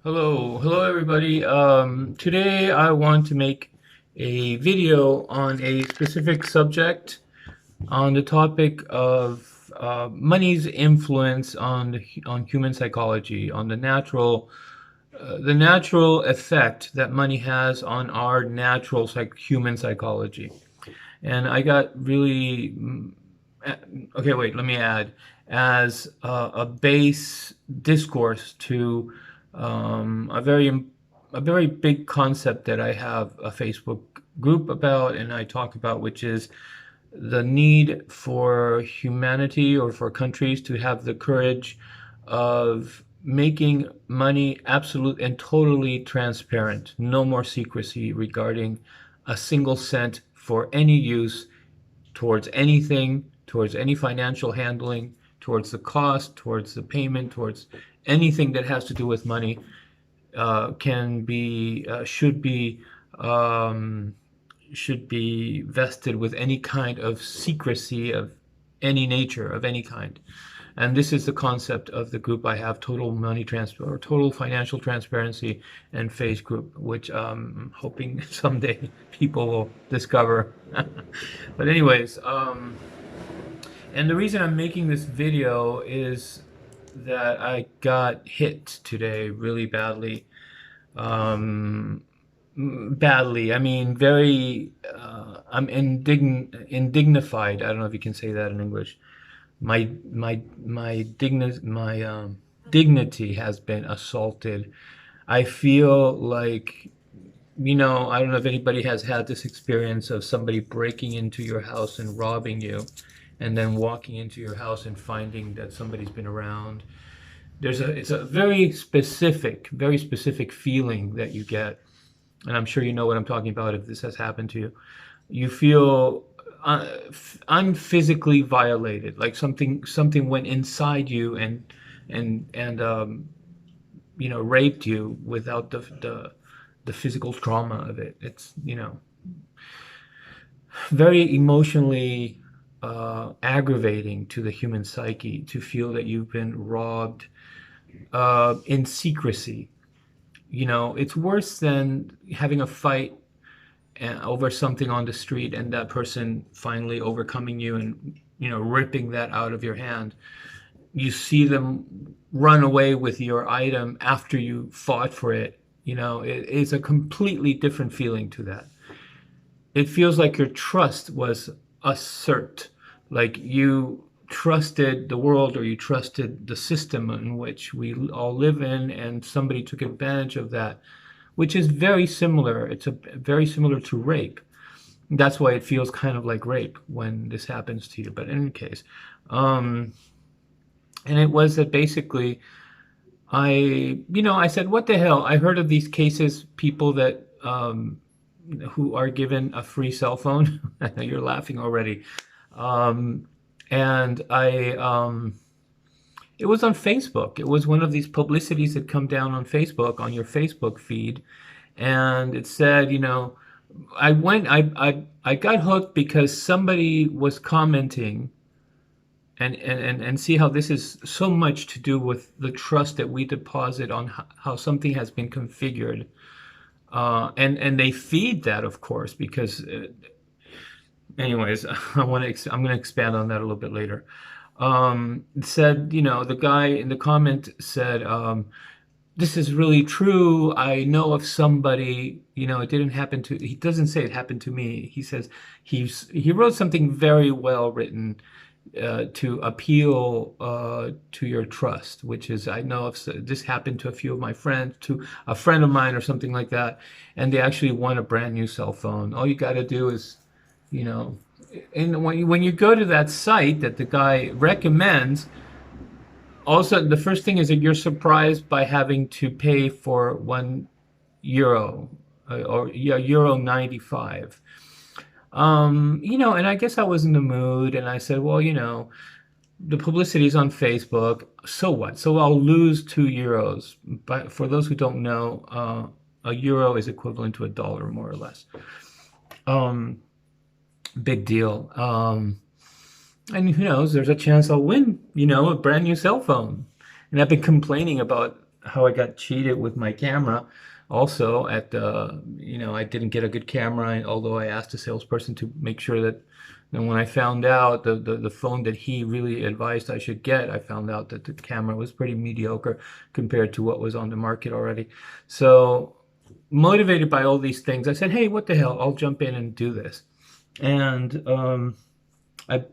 Hello everybody. Today I want to make a video on a specific subject on the topic of money's influence on human psychology, on the natural effect that money has on our natural human psychology. And I got really okay. Wait, let me add as a base discourse to a very big concept that I have a Facebook group about, and I talk about, which is the need for humanity or for countries to have the courage of making money absolute and totally transparent. No more secrecy regarding a single cent for any use towards anything, towards any financial handling, towards the cost, towards the payment, towards anything that has to do with money um, should be vested with any kind of secrecy of any nature, of any kind. And this is the concept of the group I have, total money transfer or total financial transparency and phase group, which I'm hoping someday people will discover. But anyways, and the reason I'm making this video is that I got hit today really badly. Um, Badly. I mean, very. I'm indignified. I don't know if you can say that in English. My dignity has been assaulted. I feel like, I don't know if anybody has had this experience of somebody breaking into your house and robbing you, and then walking into your house and finding that somebody's been around. It's a very specific feeling that you get, and I'm sure you know what I'm talking about if this has happened to you. You feel unphysically violated, like something went inside you and raped you without the physical trauma of it. It's very emotionally aggravating to the human psyche to feel that you've been robbed in secrecy. It's worse than having a fight over something on the street and that person finally overcoming you and ripping that out of your hand. You see them run away with your item after you fought for it. It's a completely different feeling to that. It feels like your trust was usurped, like you trusted the world or you trusted the system in which we all live in, and somebody took advantage of that, which is very similar. It's very similar to rape. That's why it feels kind of like rape when this happens to you. But in any case, and it was that basically I said, what the hell? I heard of these cases, people that who are given a free cell phone. I know you're laughing already. Um, and it was on Facebook. It was one of these publicities that come down on Facebook, on your Facebook feed. And it said, I got hooked because somebody was commenting, and see how this is so much to do with the trust that we deposit on how something has been configured. And they feed that, of course, because anyways, I'm going to expand on that a little bit later. It said, the guy in the comment said, this is really true. I know of somebody, it didn't happen to, he doesn't say it happened to me. He says he wrote something very well written to appeal to your trust, which is, I know if this happened to a few of my friends, to a friend of mine or something like that, and they actually want a brand new cell phone. All you got to do is, and when you go to that site that the guy recommends, also the first thing is that you're surprised by having to pay for €1 or yeah, euro 95. And I guess I was in the mood, and I said, well, the publicity is on Facebook. So what? So I'll lose €2. But for those who don't know, a euro is equivalent to a dollar, more or less. Big deal. And who knows? There's a chance I'll win, a brand new cell phone. And I've been complaining about how I got cheated with my camera. Also, at the, I didn't get a good camera, although I asked the salesperson to make sure that. And when I found out the phone that he really advised I should get, I found out that the camera was pretty mediocre compared to what was on the market already. So, motivated by all these things, I said, "Hey, what the hell? I'll jump in and do this." And I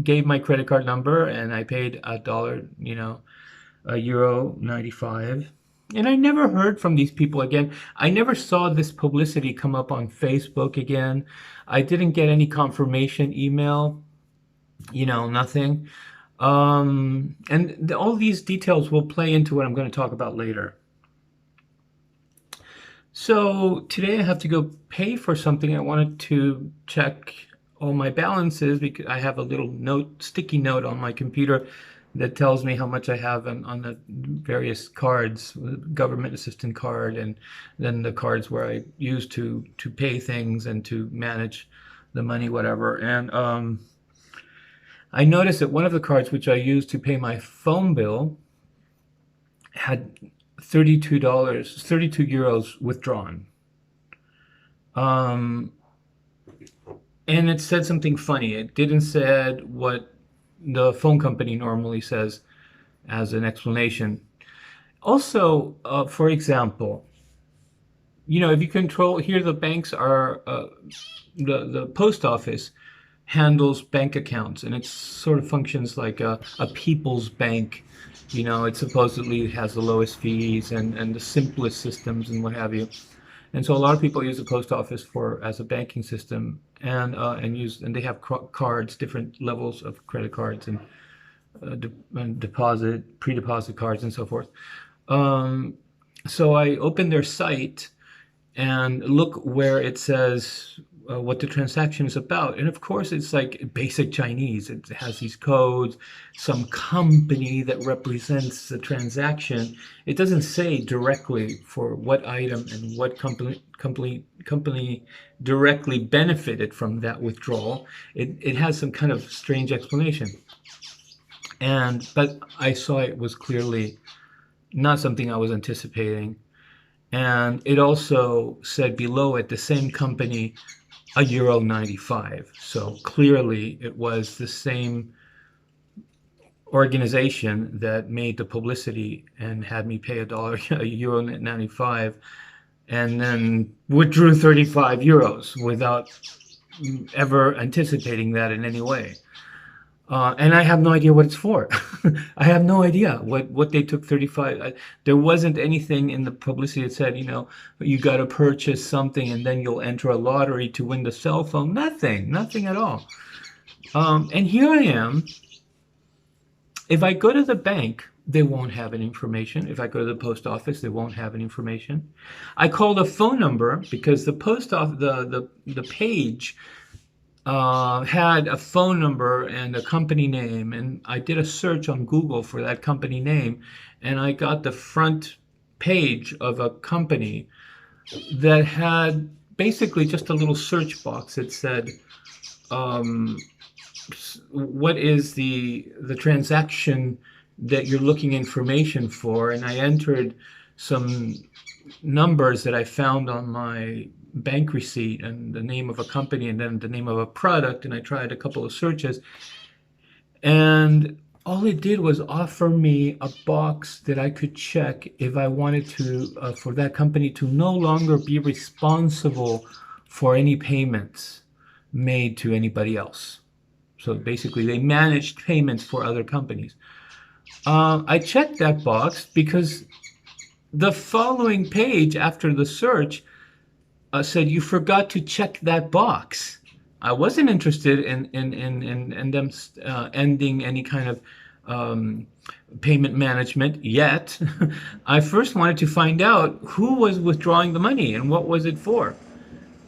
gave my credit card number and I paid $1, a euro 95. And I never heard from these people again. I never saw this publicity come up on Facebook again. I didn't get any confirmation email, nothing. And all these details will play into what I'm going to talk about later. So today I have to go pay for something. I wanted to check all my balances because I have a little sticky note on my computer that tells me how much I have on the various cards, government assistant card, and then the cards where I use to pay things and to manage the money, whatever. And I noticed that one of the cards which I used to pay my phone bill had $32, 32 euros withdrawn. And it said something funny. It didn't say what the phone company normally says as an explanation. Also, for example, if you control, here the banks are, the post office handles bank accounts, and it sort of functions like a people's bank. It supposedly has the lowest fees and the simplest systems and what have you. And so a lot of people use the post office as a banking system, and they have cards, different levels of credit cards and pre-deposit cards and so forth. So I opened their site and look where it says what the transaction is about. And of course, it's like basic Chinese. It has these codes, some company that represents the transaction. It doesn't say directly for what item and what company directly benefited from that withdrawal. It has some kind of strange explanation. But I saw it was clearly not something I was anticipating. And it also said below it, the same company, a euro 95. So clearly it was the same organization that made the publicity and had me pay a euro 95, and then withdrew 35 euros without ever anticipating that in any way. And I have no idea what it's for. I have no idea what they took 35. There wasn't anything in the publicity that said, you got to purchase something and then you'll enter a lottery to win the cell phone. Nothing at all. And here I am. If I go to the bank, they won't have any information. If I go to the post office, they won't have any information. I called a phone number because the post office, the page had a phone number and a company name, and I did a search on Google for that company name, and I got the front page of a company that had basically just a little search box that said, what is the transaction that you're looking information for? And I entered some numbers that I found on my bank receipt and the name of a company and then the name of a product, and I tried a couple of searches, and all it did was offer me a box that I could check if I wanted to for that company to no longer be responsible for any payments made to anybody else. So basically they managed payments for other companies. I checked that box because the following page after the search said you forgot to check that box. I wasn't interested in them ending any kind of payment management yet. I first wanted to find out who was withdrawing the money and what was it for.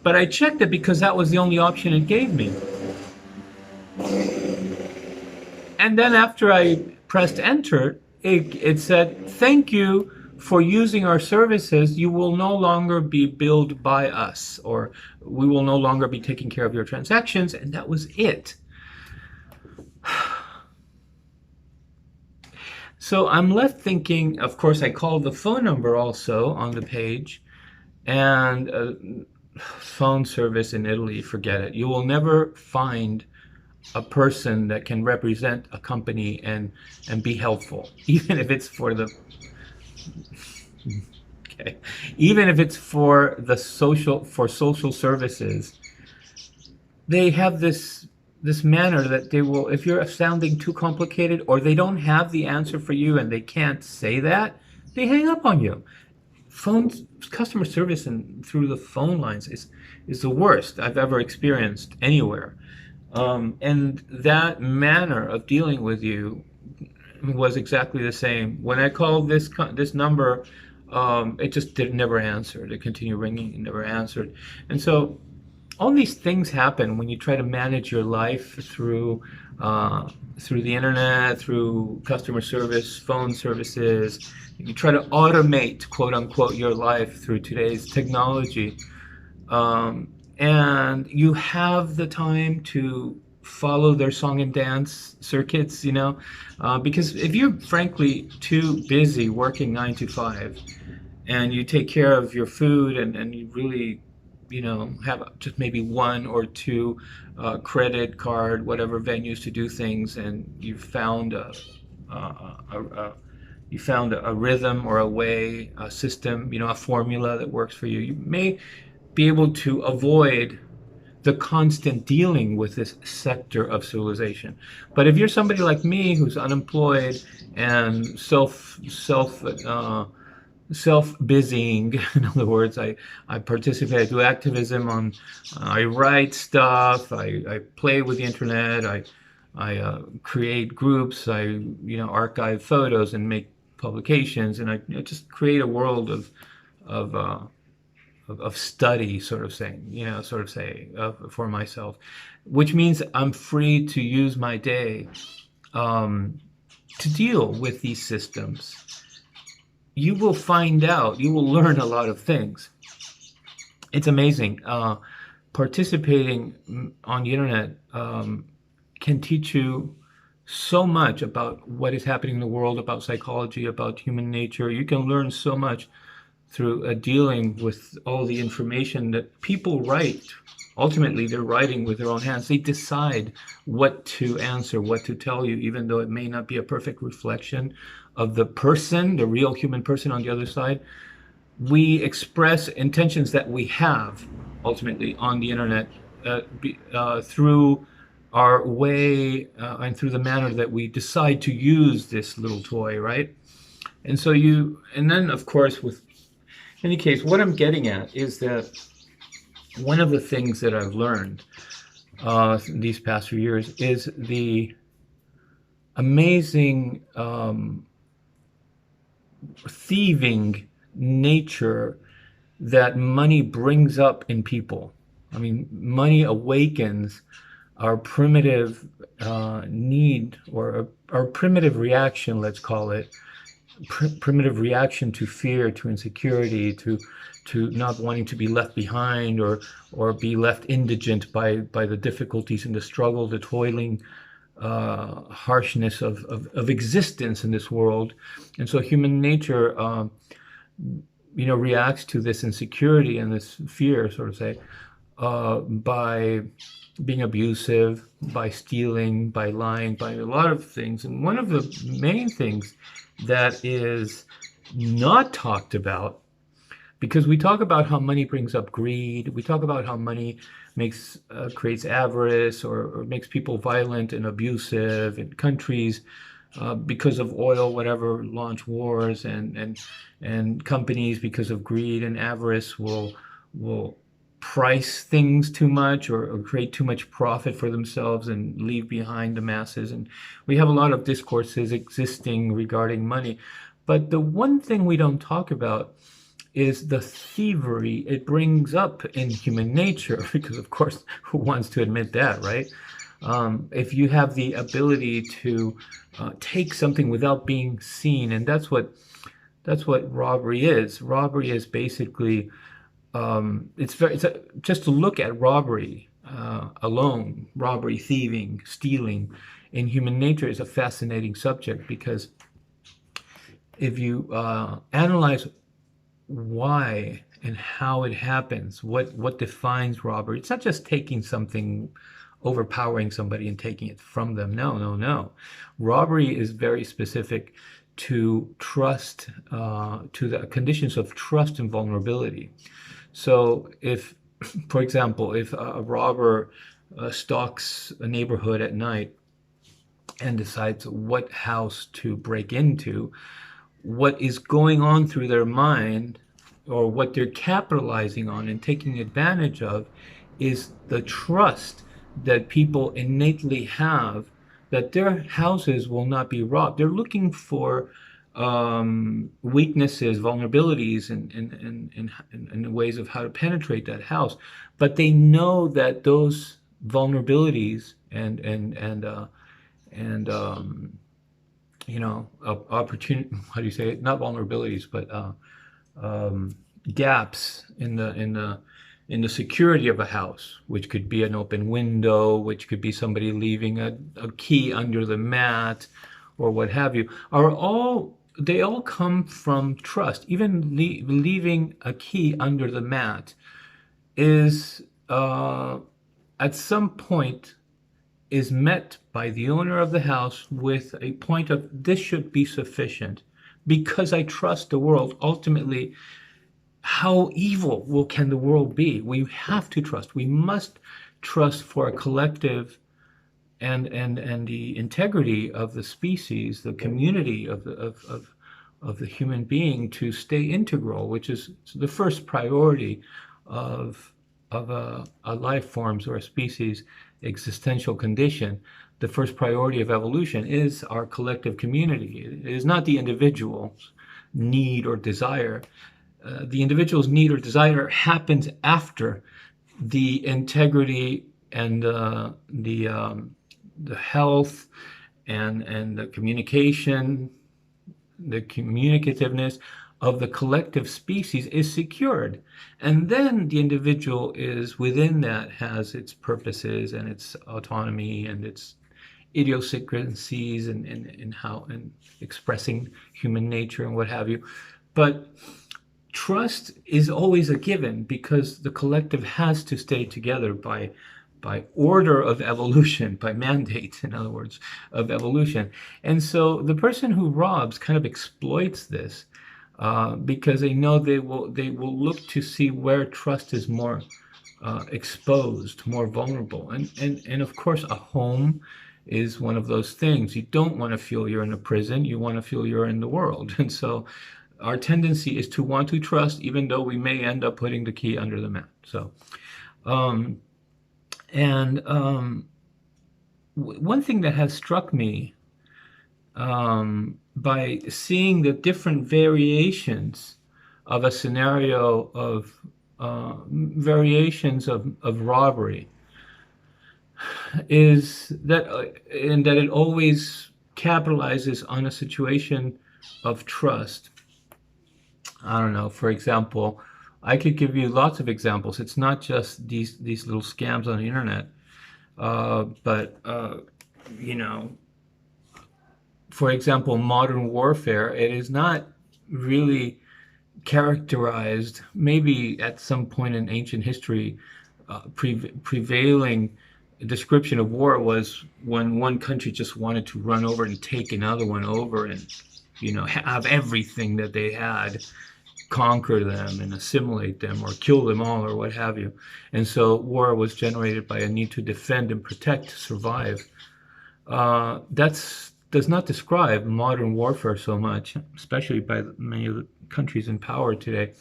But I checked it because that was the only option it gave me. And then after I pressed enter, it said, "Thank you for using our services. You will no longer be billed by us," or "we will no longer be taking care of your transactions," and that was it. So I'm left thinking, of course, I called the phone number also on the page, and phone service in Italy, forget it. You will never find a person that can represent a company and be helpful, even if it's for the okay, even if it's for the social services. They have this manner that they will, if you're sounding too complicated or they don't have the answer for you and they can't say that, they hang up on you. Phones customer service and through the phone lines is the worst I've ever experienced anywhere. And that manner of dealing with you was exactly the same. When I called this number, it just did never answered. It continued ringing and never answered. And so all these things happen when you try to manage your life through the internet, through customer service, phone services. You try to automate, quote unquote, your life through today's technology. And you have the time to follow their song and dance circuits, because if you're frankly too busy working 9 to 5 and you take care of your food and you really, have just maybe one or two credit card, whatever venues to do things, and you found a rhythm or a way, a system, a formula that works for you. You may be able to avoid the constant dealing with this sector of civilization. But if you're somebody like me who's unemployed and self-busying, in other words, I participate, I do activism I write stuff, I play with the internet, I create groups, archive photos and make publications, and I just create a world of study, for myself, which means I'm free to use my day to deal with these systems. You will find out, you will learn a lot of things. It's amazing. Participating on the internet can teach you so much about what is happening in the world, about psychology, about human nature. You can learn so much through dealing with all the information that people write. Ultimately, they're writing with their own hands. They decide what to answer, what to tell you, even though it may not be a perfect reflection of the person, the real human person on the other side. We express intentions that we have ultimately on the internet through our way and through the manner that we decide to use this little toy, right? And so and then of course, in any case, what I'm getting at is that one of the things that I've learned these past few years is the amazing thieving nature that money brings up in people. I mean, money awakens our primitive need, or our primitive reaction, let's call it, primitive reaction to fear, to insecurity, to not wanting to be left behind or be left indigent by the difficulties and the struggle, the toiling harshness of existence in this world. And so human nature reacts to this insecurity and this fear, by being abusive, by stealing, by lying, by a lot of things. And one of the main things that is not talked about, because we talk about how money brings up greed, we talk about how money creates avarice or makes people violent and abusive in countries because of oil, whatever, launch wars, and companies, because of greed and avarice, will price things too much or create too much profit for themselves and leave behind the masses. And we have a lot of discourses existing regarding money. But the one thing we don't talk about is the thievery it brings up in human nature, because of course, who wants to admit that, right? If you have the ability to take something without being seen, and that's what robbery is. Robbery is basically just to look at robbery alone, robbery, thieving, stealing in human nature is a fascinating subject, because if you analyze why and how it happens, what defines robbery. It's not just taking something, overpowering somebody and taking it from them. No, no, no. Robbery is very specific to trust, to the conditions of trust and vulnerability. So if, for example, if a robber stalks a neighborhood at night and decides what house to break into, what is going on through their mind, or what they're capitalizing on and taking advantage of, is the trust that people innately have that their houses will not be robbed. They're looking for weaknesses, vulnerabilities, and ways of how to penetrate that house. But they know that those vulnerabilities and opportunity, how do you say it? Not vulnerabilities, but gaps in the security of a house, which could be an open window, which could be somebody leaving a key under the mat, or what have you, they all come from trust. Even leaving a key under the mat is at some point is met by the owner of the house with a point of, this should be sufficient because I trust the world. Ultimately, how evil can the world be? We have to trust. We must trust for a collective and the integrity of the species, the community of the human being to stay integral, which is the first priority of a life form's or a species existential condition. The first priority of evolution is our collective community. It is not the individual's need or desire. The individual's need or desire happens after the integrity and the health and the communication, the communicativeness of the collective species is secured. And then the individual is within that, has its purposes and its autonomy and its idiosyncrasies and how and expressing human nature and what have you. But trust is always a given because the collective has to stay together by order of evolution, by mandate, in other words, of evolution. And so the person who robs kind of exploits this because they know they will look to see where trust is more exposed, more vulnerable. And of course, a home is one of those things. You don't want to feel you're in a prison. You want to feel you're in the world. And so our tendency is to want to trust, even though we may end up putting the key under the mat. So, one thing that has struck me by seeing the different variations of a scenario of variations of robbery is that and that it always capitalizes on a situation of trust. I don't know, for example, I could give you lots of examples. It's not just these little scams on the internet, but for example, modern warfare, it is not really characterized, maybe at some point in ancient history, prevailing description of war was when one country just wanted to run over and take another one over and, have everything that they had, conquer them and assimilate them or kill them all or what have you. And so war was generated by a need to defend and protect, to survive. That does not describe modern warfare so much, especially by many of the countries in power today,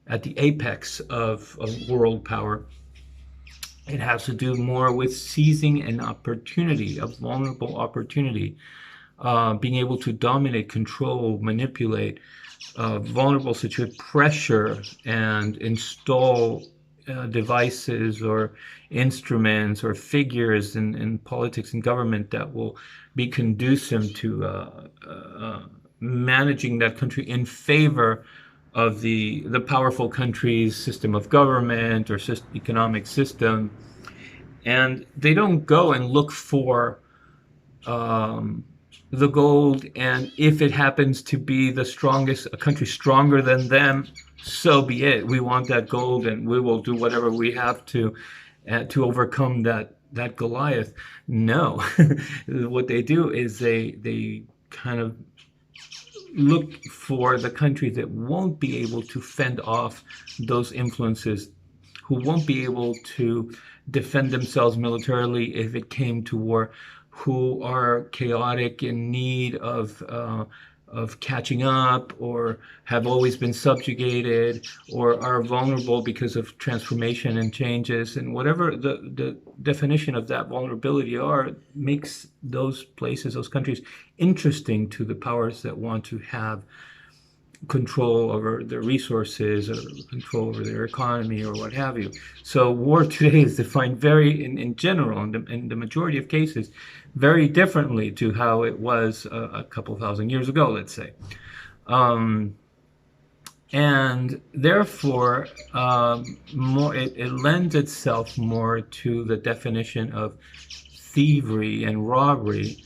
at the apex of world power. It has to do more with seizing an opportunity, a vulnerable opportunity, being able to dominate, control, manipulate vulnerable situation, pressure, and install devices or instruments or figures in politics and government that will be conducive to managing that country in favor of the powerful country's system of government or economic system. And they don't go and look for the gold, and if it happens to be the strongest, a country stronger than them, so be it. We want that gold, and we will do whatever we have to overcome that Goliath. No, what they do is they kind of look for the countries that won't be able to fend off those influences, who won't be able to defend themselves militarily if it came to war, who are chaotic, in need of catching up, or have always been subjugated, or are vulnerable because of transformation and changes, and whatever the definition of that vulnerability are, makes those places, those countries, interesting to the powers that want to have control over their resources, or control over their economy, or what have you. So war today is defined very, in general, in the majority of cases, very differently to how it was a couple thousand years ago, let's say. Um, and therefore, it lends itself more to the definition of thievery and robbery,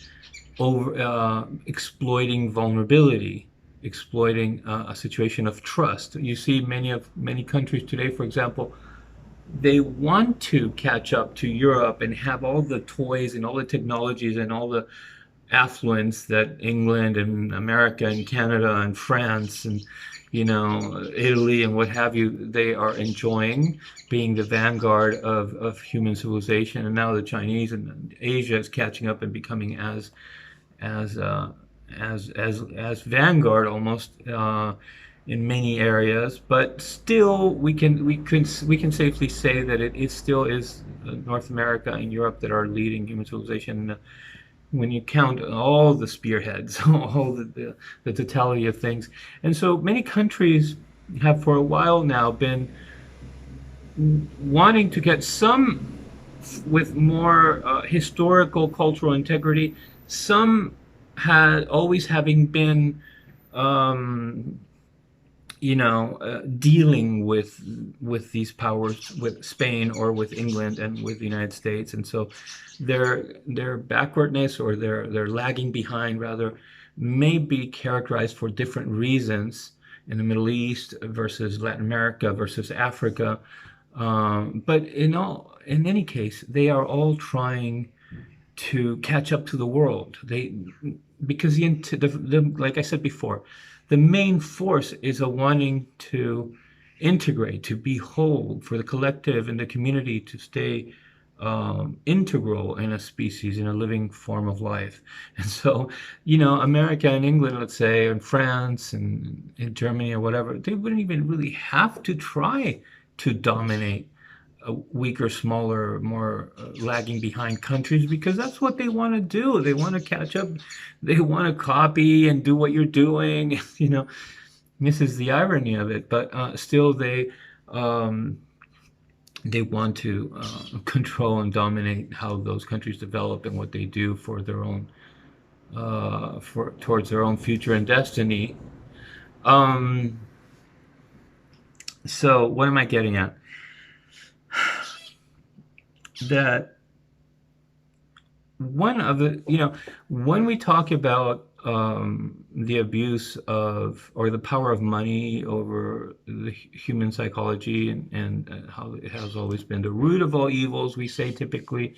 over exploiting vulnerability, exploiting a situation of trust. You see many countries today, for example, they want to catch up to Europe and have all the toys and all the technologies and all the affluence that England and America and Canada and France and, Italy and what have you, they are enjoying, being the vanguard of human civilization. And now the Chinese and Asia is catching up and becoming as uh, as vanguard almost, in many areas. But still, we can safely say that it still is North America and Europe that are leading human civilization, when you count all the spearheads, all the totality of things. And so many countries have for a while now been wanting to get some with more historical, cultural integrity, some had always having been, um, dealing with these powers, with Spain or with England and with the United States. And so their backwardness, or their lagging behind rather, may be characterized for different reasons in the Middle East versus Latin America versus Africa. But in any case, they are all trying to catch up to the world. Because like I said before, the main force is a wanting to integrate, to be whole, for the collective and the community to stay integral in a species, in a living form of life. And so, America and England, let's say, and France and Germany or whatever, they wouldn't even really have to try to dominate weaker, smaller, more lagging behind countries, because that's what they want to do. They want to catch up. They want to copy and do what you're doing. This is the irony of it. But still, they want to control and dominate how those countries develop and what they do for their own, towards their own future and destiny. Um, so what am I getting at? That one of the, when we talk about the abuse of, or the power of money over the human psychology, and how it has always been the root of all evils, we say typically,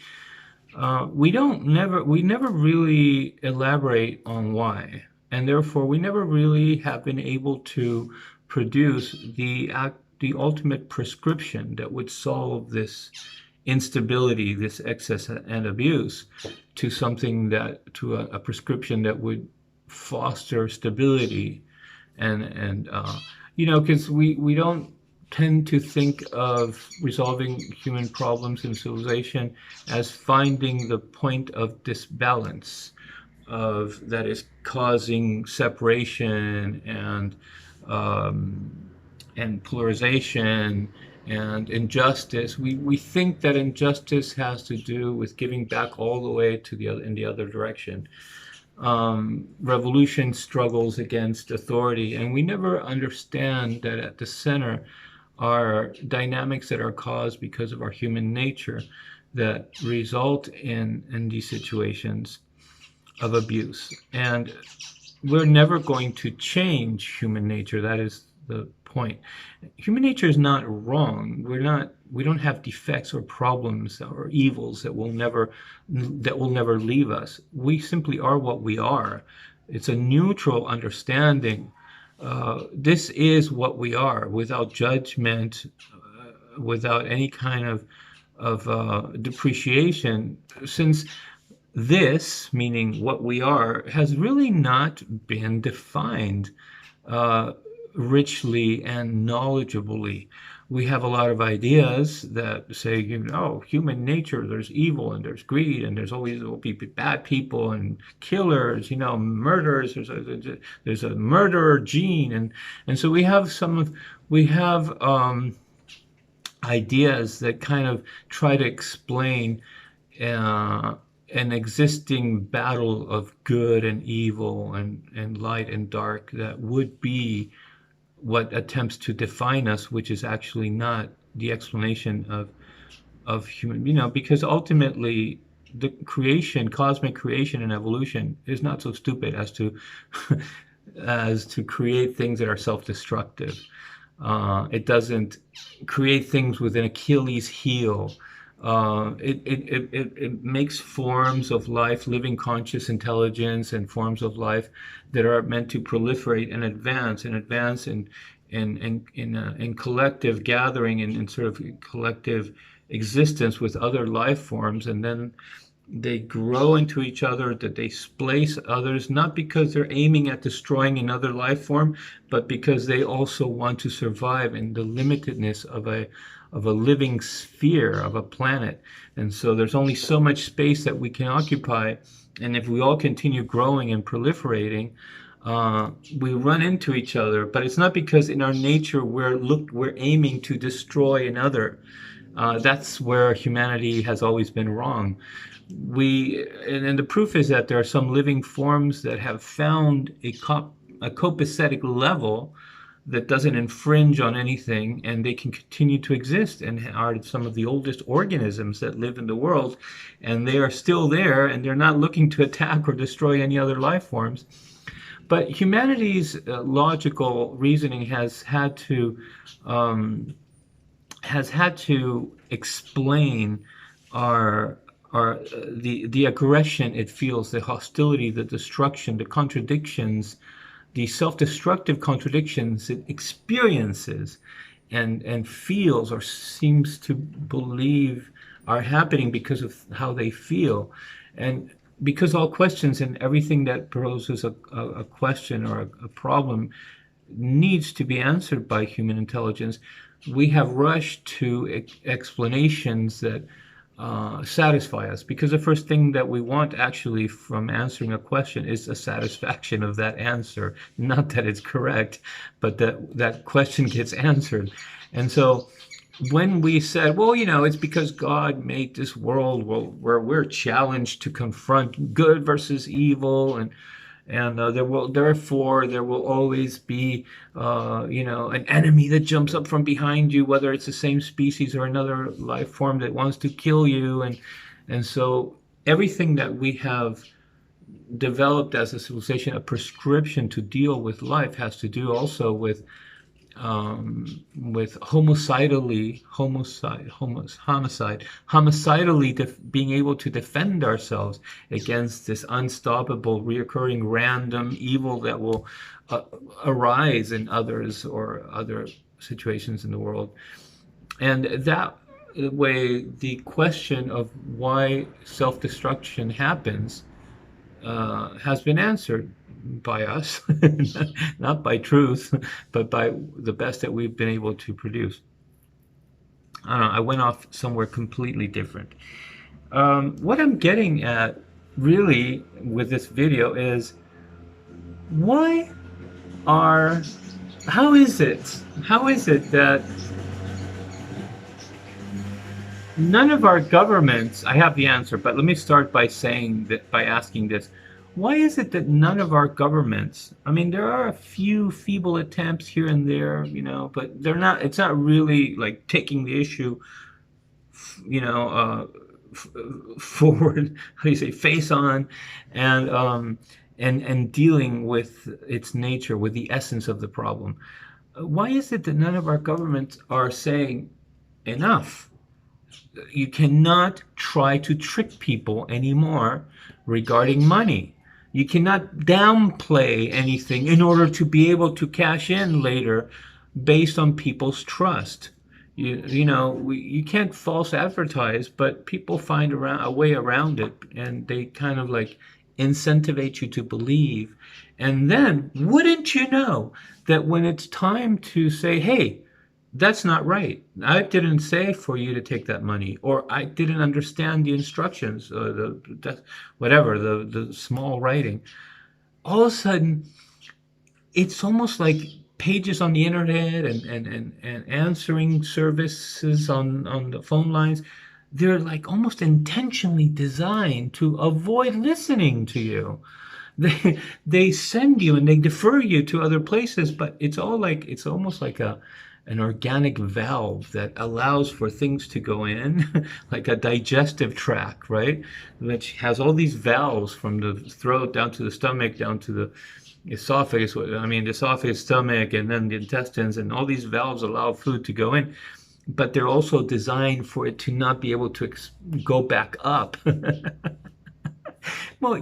we never really elaborate on why, and therefore we never really have been able to produce the ultimate prescription that would solve this instability, this excess and abuse, to a prescription that would foster stability. And because we don't tend to think of resolving human problems in civilization as finding the point of disbalance, of that is causing separation and polarization and injustice. We think that injustice has to do with giving back all the way to in the other direction. Revolution struggles against authority, and we never understand that at the center are dynamics that are caused because of our human nature, that result in these situations. of abuse. And we're never going to change human nature. That is the point. Human nature is not wrong. We don't have defects or problems or evils that will never leave us. We simply are what we are. It's a neutral understanding. This is what we are, without judgment, without any kind of depreciation, since this, meaning what we are, has really not been defined uh, richly and knowledgeably. We have a lot of ideas that say, human nature, there's evil and there's greed and will be bad people and killers, murderers. There's a murderer gene, and so we have ideas that kind of try to explain uh, an existing battle of good and evil and light and dark that would be what attempts to define us, which is actually not the explanation of human, because ultimately the creation, cosmic creation and evolution is not so stupid as to as to create things that are self-destructive. It doesn't create things with an Achilles heel. It makes forms of life, living conscious intelligence, and forms of life that are meant to proliferate and advance in collective gathering and in sort of collective existence with other life forms, and then they grow into each other, that they displace others, not because they're aiming at destroying another life form, but because they also want to survive in the limitedness of a living sphere, of a planet. And so there's only so much space that we can occupy. And if we all continue growing and proliferating, we run into each other. But it's not because in our nature we're aiming to destroy another. That's where humanity has always been wrong. And the proof is that there are some living forms that have found a copacetic level that doesn't infringe on anything, and they can continue to exist and are some of the oldest organisms that live in the world, and they are still there, and they're not looking to attack or destroy any other life forms. But humanity's logical reasoning has had to explain our the aggression it feels, the hostility, the destruction, the contradictions, the self-destructive contradictions it experiences and feels or seems to believe are happening because of how they feel. And because all questions and everything that poses a question or a problem needs to be answered by human intelligence, we have rushed to explanations that satisfy us, because the first thing that we want actually from answering a question is a satisfaction of that answer. Not that it's correct, but that question gets answered. And so when we said, well, it's because God made this world where we're challenged to confront good versus evil, and therefore there will always be an enemy that jumps up from behind you, whether it's the same species or another life form that wants to kill you, and so everything that we have developed as a civilization, a prescription to deal with life, has to do also with homicidally being able to defend ourselves against this unstoppable, reoccurring, random evil that will arise in others or other situations in the world. And that way, the question of why self-destruction happens has been answered by us, not by truth, but by the best that we've been able to produce. I don't know, I went off somewhere completely different. What I'm getting at really with this video is why are, how is it that none of our governments, I have the answer, but let me start by saying that, by asking this. Why is it that none of our governments, I mean, there are a few feeble attempts here and there, but it's not really like taking the issue, forward, how do you say, face on, and dealing with its nature, with the essence of the problem. Why is it that none of our governments are saying enough? You cannot try to trick people anymore regarding money. You cannot downplay anything in order to be able to cash in later based on people's trust. You can't false advertise, but people find a way around it, and they kind of like incentivate you to believe. And then, wouldn't you know that when it's time to say, hey, that's not right. I didn't say for you to take that money, or I didn't understand the instructions, or whatever, the small writing. All of a sudden, it's almost like pages on the internet and answering services on the phone lines. They're like almost intentionally designed to avoid listening to you. They send you and they defer you to other places, but it's almost like an organic valve that allows for things to go in, like a digestive tract, right? Which has all these valves from the throat down to the stomach, down to the esophagus. I mean, the esophagus, stomach, and then the intestines, and all these valves allow food to go in, but they're also designed for it to not be able to go back up. Well,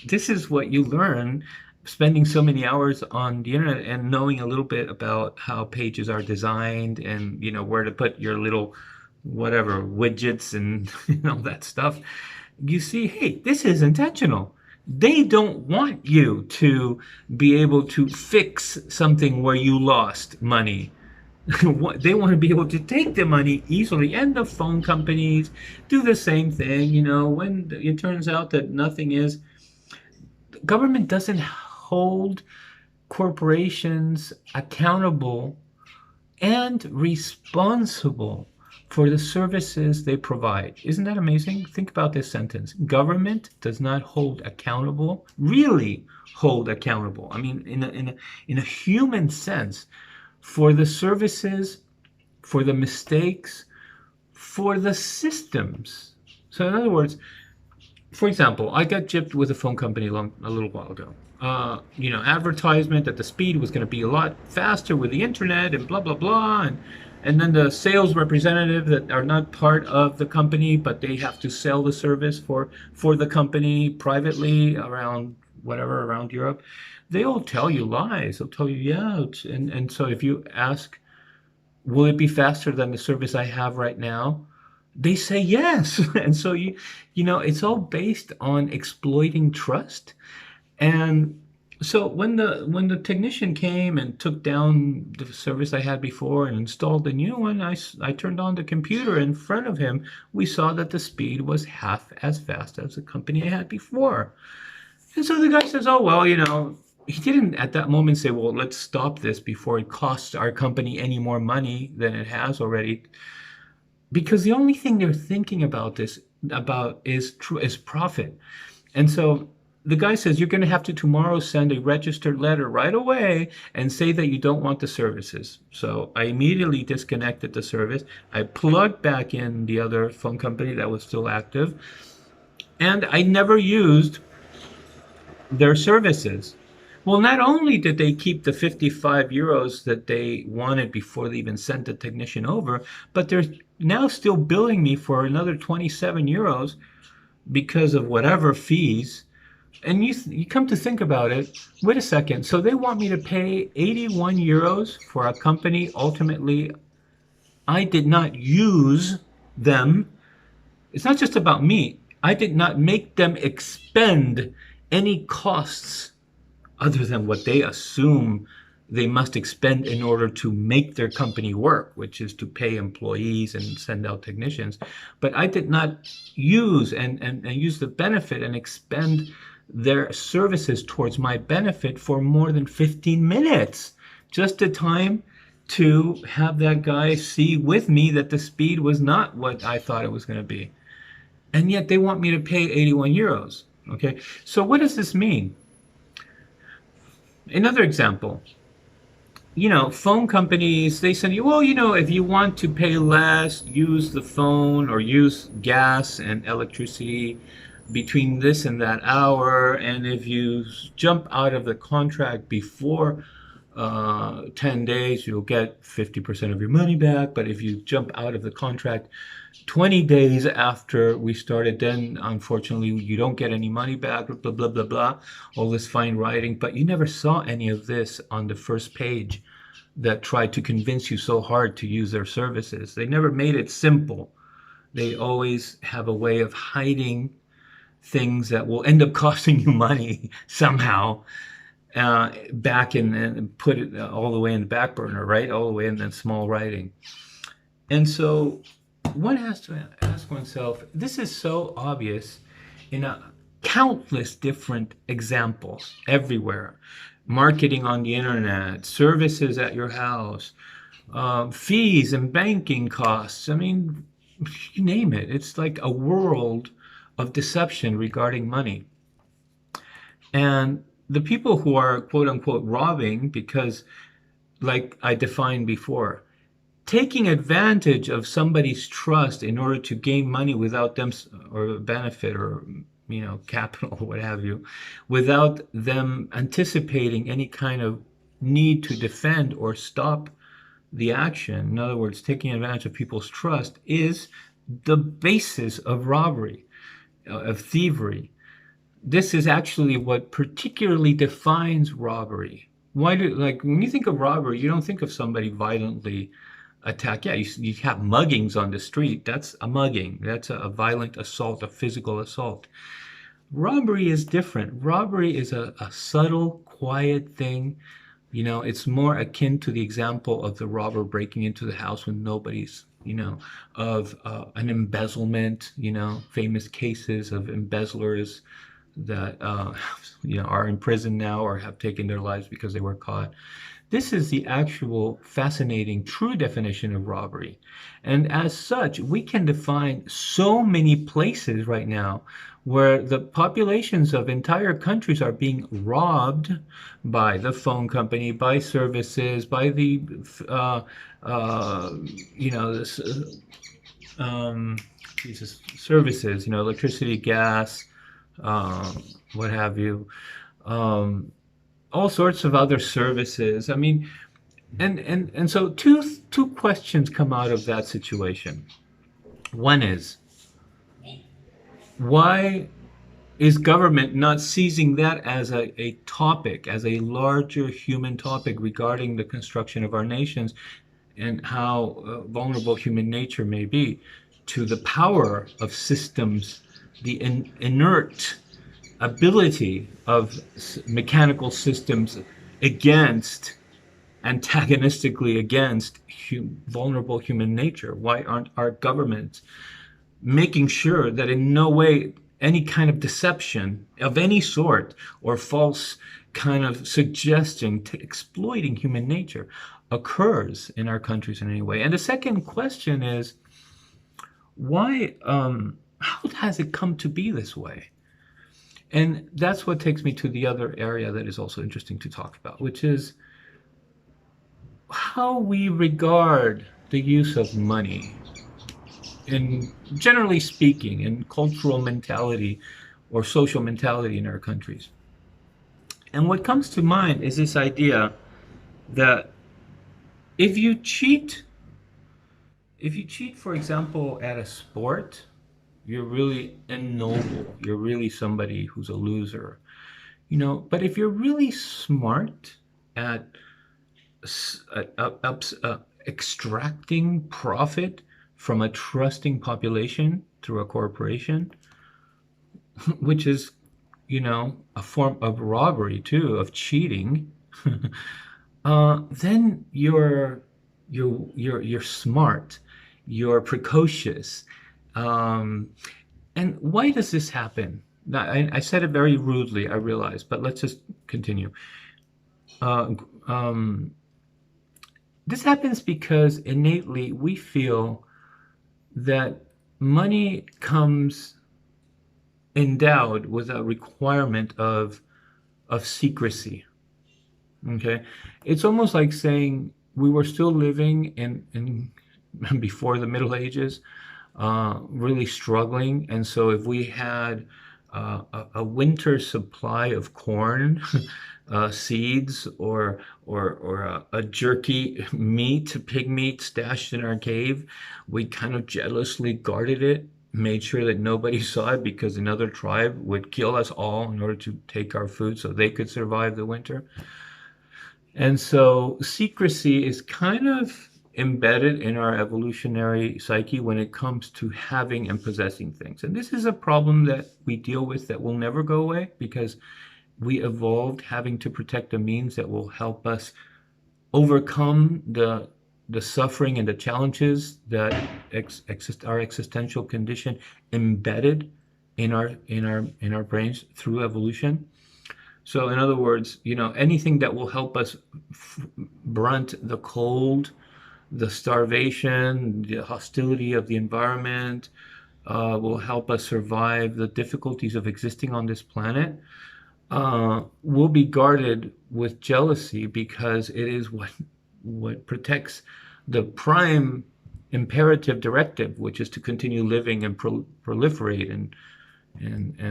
this is what you learn spending so many hours on the internet and knowing a little bit about how pages are designed, and where to put your little whatever widgets and all that stuff. You see, hey, this is intentional. They don't want you to be able to fix something where you lost money. They want to be able to take the money easily, and the phone companies do the same thing. When it turns out that nothing is, government doesn't hold corporations accountable and responsible for the services they provide. Isn't that amazing? Think about this sentence. Government does not hold accountable, really hold accountable. I mean, in a human sense, for the services, for the mistakes, for the systems. So in other words, for example, I got gypped with a phone company a little while ago. Advertisement that the speed was going to be a lot faster with the internet and blah, blah, blah. And then the sales representative that are not part of the company, but they have to sell the service for the company privately around Europe. They all tell you lies. They'll tell you, yeah. And so if you ask, will it be faster than the service I have right now? They say yes. And so it's all based on exploiting trust. And so when the technician came and took down the service I had before and installed the new one, I turned on the computer in front of him. We saw that the speed was half as fast as the company I had before. And so the guy says, oh, well, he didn't at that moment say, well, let's stop this before it costs our company any more money than it has already. Because the only thing they're thinking about is profit. And so the guy says, you're going to have to tomorrow send a registered letter right away and say that you don't want the services. So I immediately disconnected the service. I plugged back in the other phone company that was still active. And I never used their services. Well, not only did they keep the 55 euros that they wanted before they even sent the technician over, but they're now still billing me for another 27 euros because of whatever fees. And you come to think about it, wait a second, so they want me to pay 81 euros for a company ultimately I did not use them. It's not just about me. I did not make them expend any costs other than what they assume they must expend in order to make their company work, which is to pay employees and send out technicians. But I did not use and use the benefit and expend their services towards my benefit for more than 15 minutes. Just the time to have that guy see with me that the speed was not what I thought it was going to be. And yet they want me to pay 81 euros. Okay, so what does this mean? Another example. phone companies, they send you, well, if you want to pay less, use the phone or use gas and electricity between this and that hour. And if you jump out of the contract before 10 days, you'll get 50% of your money back. But if you jump out of the contract 20 days after we started, then unfortunately you don't get any money back, blah, blah, blah, blah, all this fine writing. But you never saw any of this on the first page that tried to convince you so hard to use their services. They never made it simple. They always have a way of hiding things that will end up costing you money somehow, back in, and put it all the way in the back burner, right? All the way in the small writing. And so one has to ask oneself, this is so obvious in countless different examples everywhere. Marketing on the internet, services at your house, fees and banking costs. I mean, you name it. It's like a world of deception regarding money. And the people who are quote unquote robbing, because like I defined before, taking advantage of somebody's trust in order to gain money without them, or benefit, or capital or what have you, without them anticipating any kind of need to defend or stop the action. In other words, taking advantage of people's trust is the basis of robbery, of thievery. This is actually what particularly defines robbery. Why do, like, when you think of robbery, you don't think of somebody violently attack. Yeah, you have muggings on the street. That's a mugging. That's a violent assault, a physical assault. Robbery is different. Robbery is a subtle, quiet thing. It's more akin to the example of the robber breaking into the house when nobody's, of an embezzlement, famous cases of embezzlers that, are in prison now or have taken their lives because they were caught. This is the actual fascinating, true definition of robbery. And as such, we can define so many places right now where the populations of entire countries are being robbed by the phone company, by services, by the, this, services, electricity, gas, what have you. All sorts of other services. I mean, and so two questions come out of that situation. One is, why is government not seizing that as a topic, as a larger human topic regarding the construction of our nations, and how vulnerable human nature may be to the power of systems, the inert ability of mechanical systems antagonistically against vulnerable human nature? Why aren't our governments making sure that in no way any kind of deception of any sort or false kind of suggestion to exploiting human nature occurs in our countries in any way? And the second question is, why, how has it come to be this way? And that's what takes me to the other area that is also interesting to talk about, which is how we regard the use of money, in generally speaking, in cultural mentality or social mentality in our countries. And what comes to mind is this idea that if you cheat, for example, at a sport, you're really ignoble. You're really somebody who's a loser. But if you're really smart at extracting profit from a trusting population through a corporation, which is, a form of robbery too, of cheating, then you're smart, you're precocious. And why does this happen? Now, I said it very rudely, I realize, but let's just continue. This happens because innately we feel that money comes endowed with a requirement of secrecy. Okay, it's almost like saying we were still living in before the Middle Ages, really struggling, and so if we had a winter supply of corn, seeds, or a jerky meat, pig meat stashed in our cave, we kind of jealously guarded it, made sure that nobody saw it because another tribe would kill us all in order to take our food so they could survive the winter. And so secrecy is kind of embedded in our evolutionary psyche when it comes to having and possessing things. And this is a problem that we deal with that will never go away because we evolved having to protect a means that will help us overcome the suffering and the challenges that our existential condition embedded in our brains through evolution. So in other words, anything that will help us brunt the cold, the starvation, the hostility of the environment, will help us survive the difficulties of existing on this planet, will be guarded with jealousy because it is what protects the prime imperative directive, which is to continue living and proliferate and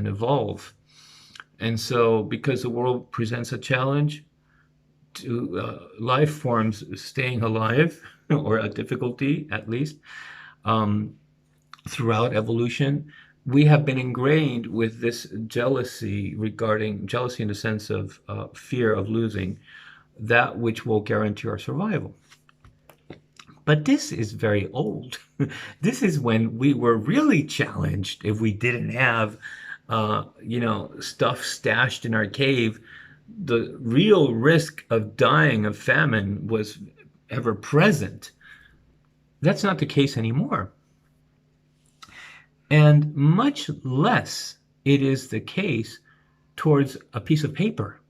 evolve. And so, because the world presents a challenge to life forms staying alive, or a difficulty at least, um, throughout evolution, we have been ingrained with this jealousy in the sense of fear of losing that which will guarantee our survival. But this is very old. This is when we were really challenged if we didn't have, stuff stashed in our cave. The real risk of dying of famine was ever present. That's not the case anymore. And much less it is the case towards a piece of paper,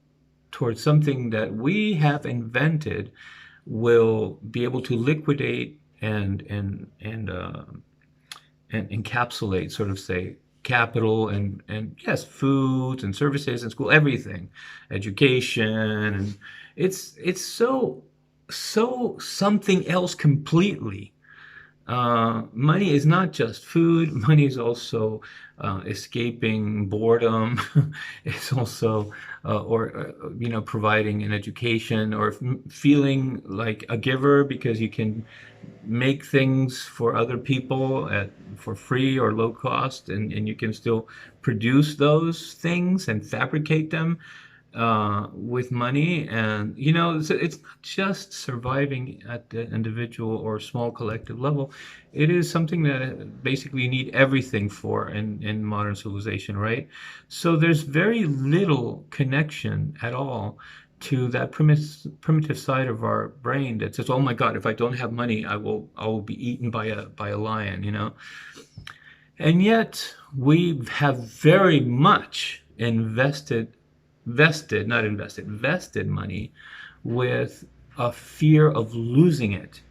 towards something that we have invented will be able to liquidate and encapsulate, sort of say, capital and yes, foods and services and school, everything, education, and it's so something else completely. Money is not just food. Money is also escaping boredom. It's also, providing an education, or feeling like a giver because you can make things for other people for free or low cost, and you can still produce those things and fabricate them with money. And it's not just surviving at the individual or small collective level. It is something that basically you need everything for in modern civilization, right? So there's very little connection at all to that primitive side of our brain that says, "Oh my God, if I don't have money, I will be eaten by a lion," And yet we have very much vested money with a fear of losing it.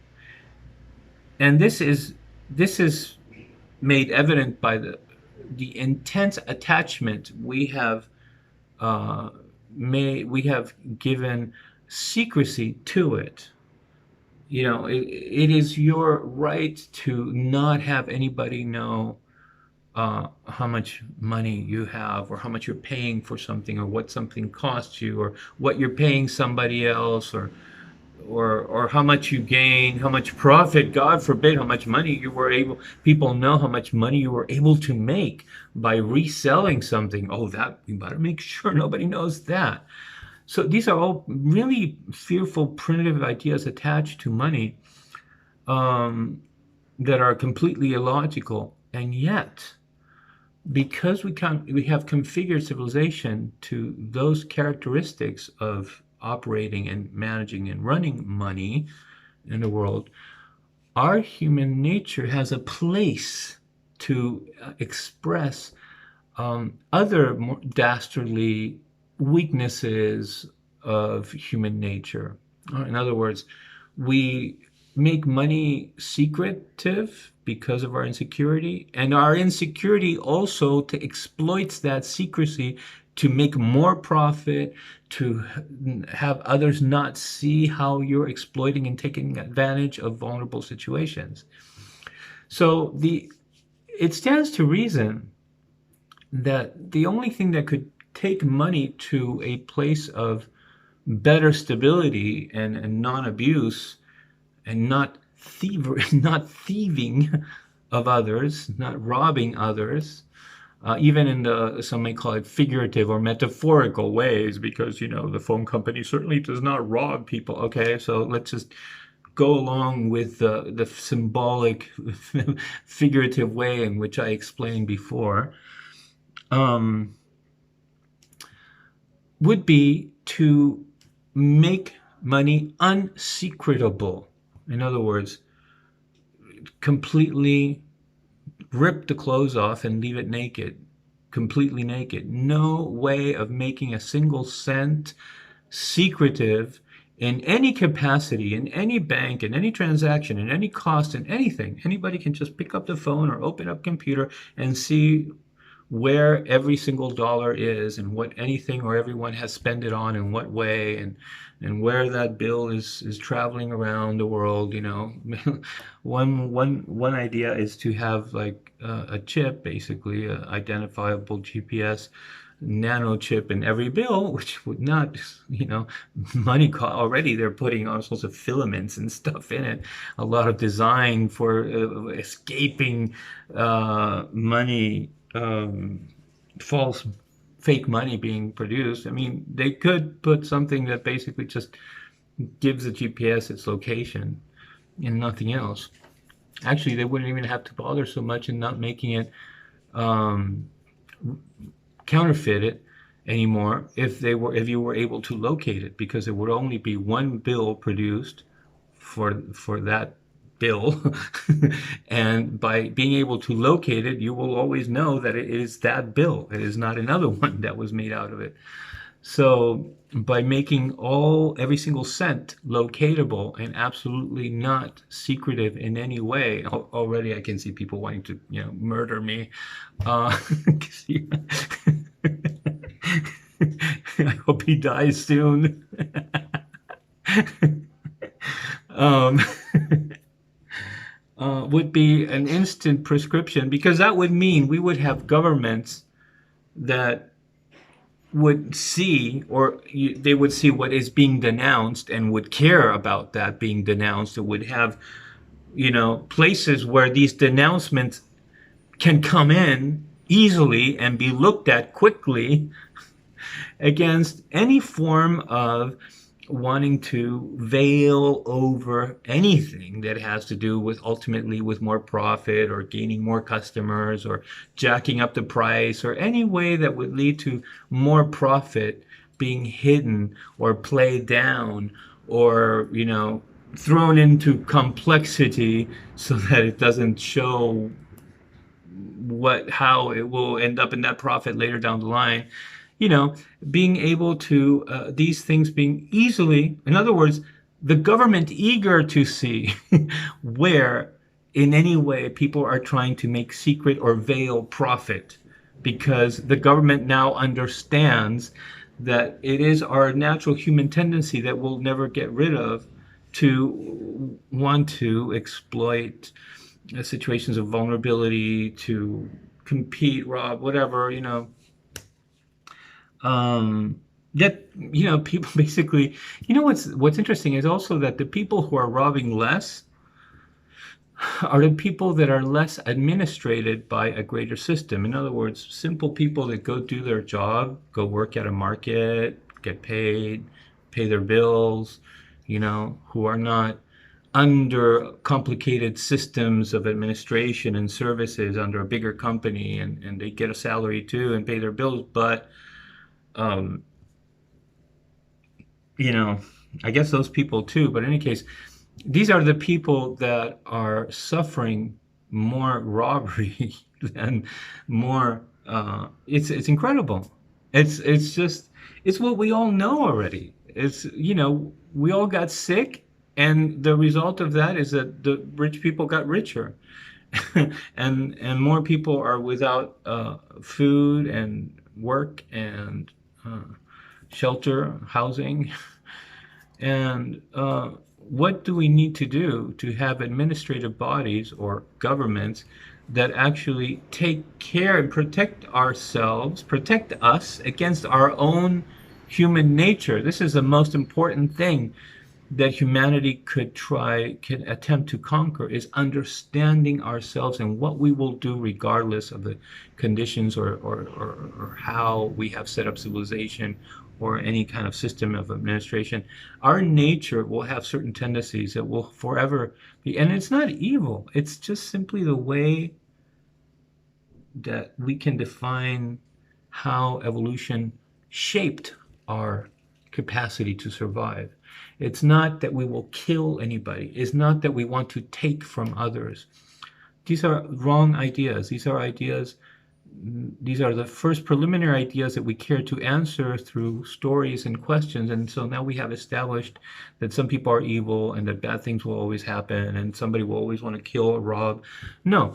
And this is made evident by the intense attachment uh, we have given secrecy to it. It is your right to not have anybody know how much money you have, or how much you're paying for something, or what something costs you, or what you're paying somebody else, or how much you gain, how much profit, God forbid, how much money people know how much money you were able to make by reselling something. Oh, that we better make sure nobody knows that. So these are all really fearful, primitive ideas attached to money, that are completely illogical. And yet, because we have configured civilization to those characteristics of operating and managing and running money in the world, our human nature has a place to express other more dastardly weaknesses of human nature. In other words, we make money secretive because of our insecurity, and our insecurity also to exploits that secrecy to make more profit, to have others not see how you're exploiting and taking advantage of vulnerable situations. So it stands to reason that the only thing that could take money to a place of better stability and non-abuse and not thievery, not thieving of others, not robbing others, even in some may call it figurative or metaphorical ways, because the phone company certainly does not rob people. Okay, so let's just go along with the symbolic, figurative way in which I explained before. Would be to make money unsecretable. In other words, completely rip the clothes off and leave it naked, completely naked. No way of making a single cent secretive in any capacity, in any bank, in any transaction, in any cost, in anything. Anybody can just pick up the phone or open up computer and see where every single dollar is and what anything or everyone has spent it on in what way, and where that bill is traveling around the world. One idea is to have like a chip, basically a identifiable GPS nano chip in every bill, which would not, money already they're putting all sorts of filaments and stuff in it. A lot of design for escaping money, false, fake money being produced. I mean, they could put something that basically just gives the GPS its location and nothing else. Actually, they wouldn't even have to bother so much in not making it counterfeit it anymore if you were able to locate it, because there would only be one bill produced for that bill. And by being able to locate it, you will always know that it is that bill. It is not another one that was made out of it. So by making every single cent locatable and absolutely not secretive in any way, already I can see people wanting to, murder me. I hope he dies soon. Would be an instant prescription, because that would mean we would have governments that would see, or they would see what is being denounced and would care about that being denounced. It would have, places where these denouncements can come in easily and be looked at quickly against any form of wanting to veil over anything that has to do with ultimately with more profit or gaining more customers or jacking up the price, or any way that would lead to more profit being hidden or played down, or thrown into complexity so that it doesn't show how it will end up in that profit later down the line. Being able to, these things being easily, in other words, the government eager to see where in any way people are trying to make secret or veil profit, because the government now understands that it is our natural human tendency that we'll never get rid of, to want to exploit situations of vulnerability, to compete, rob, whatever, that people basically, what's interesting is also that the people who are robbing less are the people that are less administrated by a greater system. In other words, simple people that go do their job, go work at a market, get paid, pay their bills, who are not under complicated systems of administration and services under a bigger company, and they get a salary too and pay their bills. But I guess those people too, but in any case, these are the people that are suffering more robbery than more. It's incredible. It's what we all know already. It's, we all got sick, and the result of that is that the rich people got richer, and more people are without food and work and shelter, housing. And what do we need to do to have administrative bodies or governments that actually take care and protect ourselves, protect us against our own human nature? This is the most important thing that humanity can attempt to conquer, is understanding ourselves and what we will do regardless of the conditions or how we have set up civilization or any kind of system of administration. Our nature will have certain tendencies that will forever be, and it's not evil, it's just simply the way that we can define how evolution shaped our capacity to survive. It's not that we will kill anybody. It's not that we want to take from others. These are wrong ideas. These are ideas, these are the first preliminary ideas that we care to answer through stories and questions. And so now we have established that some people are evil and that bad things will always happen and somebody will always want to kill or rob. No,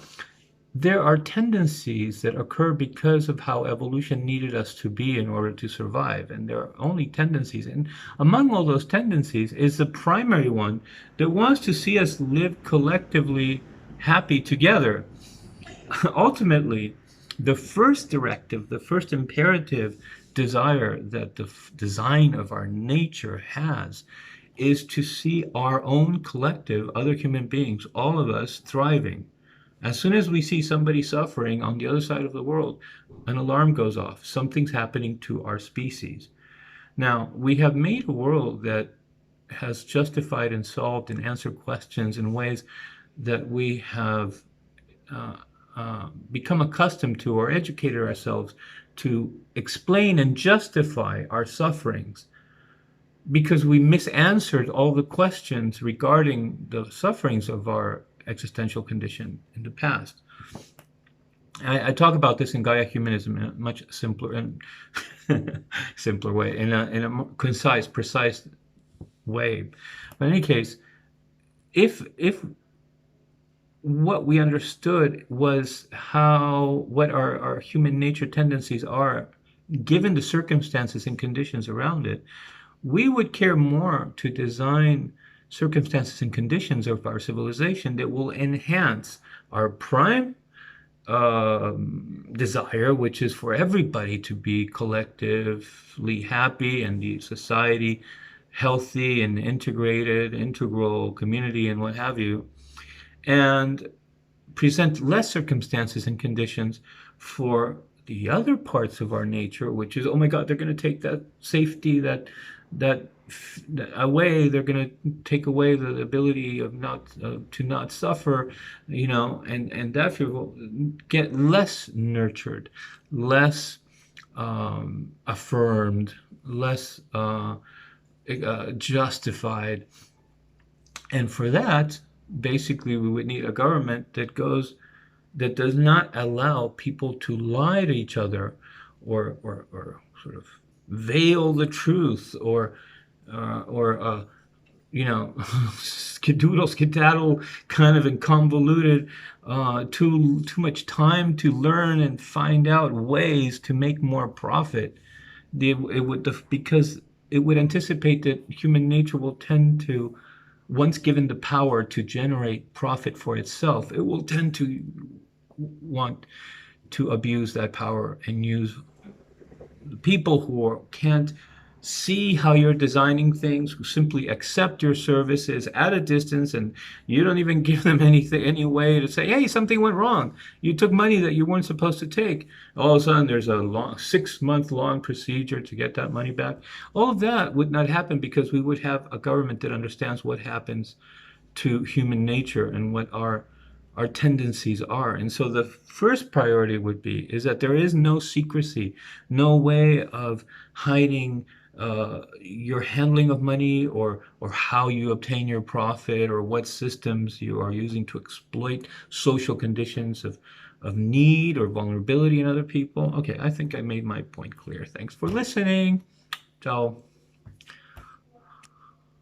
there are tendencies that occur because of how evolution needed us to be in order to survive. And there are only tendencies. And among all those tendencies is the primary one that wants to see us live collectively happy together. Ultimately, the first directive, the first imperative desire that the design of our nature has is to see our own collective, other human beings, all of us thriving. As soon as we see somebody suffering on the other side of the world, an alarm goes off. Something's happening to our species. Now, we have made a world that has justified and solved and answered questions in ways that we have become accustomed to or educated ourselves to explain and justify our sufferings because we misanswered all the questions regarding the sufferings of our existential condition in the past. I talk about this in Gaia Humanism in a much simpler and simpler way, in a more concise, precise way. But in any case, if what we understood was what our human nature tendencies are, given the circumstances and conditions around it, we would care more to design circumstances and conditions of our civilization that will enhance our prime desire, which is for everybody to be collectively happy and the society healthy and integrated, integral community and what have you, and present less circumstances and conditions for the other parts of our nature, which is, oh my God, they're going to take that safety, that away. They're going to take away the ability of to not suffer, and that will get less nurtured, less affirmed, less justified. And for that, basically, we would need a government that does not allow people to lie to each other or sort of veil the truth or skedaddle kind of and convoluted, too much time to learn and find out ways to make more profit. Because it would anticipate that human nature will tend to, once given the power to generate profit for itself, it will tend to want to abuse that power and use people who can't see how you're designing things, who simply accept your services at a distance, and you don't even give them any way to say, hey, something went wrong. You took money that you weren't supposed to take. All of a sudden, there's a 6-month-long procedure to get that money back. All of that would not happen because we would have a government that understands what happens to human nature and what our tendencies are. And so the first priority is that there is no secrecy, no way of hiding your handling of money or how you obtain your profit or what systems you are using to exploit social conditions of need or vulnerability in other people. Okay, I think I made my point clear. Thanks for listening. Ciao.